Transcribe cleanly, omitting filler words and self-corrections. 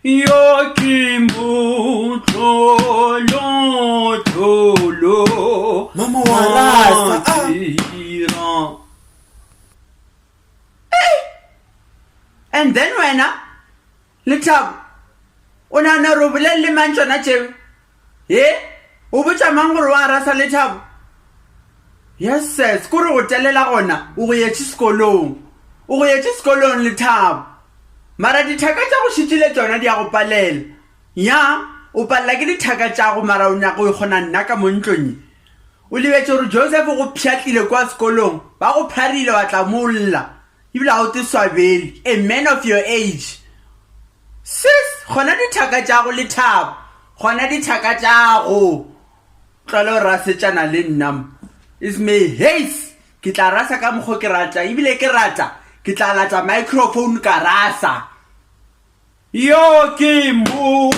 yo kimbo tolo Mama wa rasta. And then wena Lethabo o nana ro bolelle mantshona tšeo o botša mang gore wa rasa Lethabo? Yes sis, kore go telela gona o go yetše sekolong Lethabo, mara dithaka tša go šitile tsona di a go palela ya o palela ke dithaka tša go mara o nyaka o kgona nna ka mo ntlong o lebetše gore Joseph go pšhatlile kwa sekolong ba go pharile wa tla molla ebile ga o te swabele a man of your age. Sis, gona dithaka tša go Lethabo, gona dithaka tša go tlole o rasetšana le nnamo is me haste ke tla rasa ka mokgo ke rata ebile ke rata ke tla latsa microphone ka rasa yo kimbo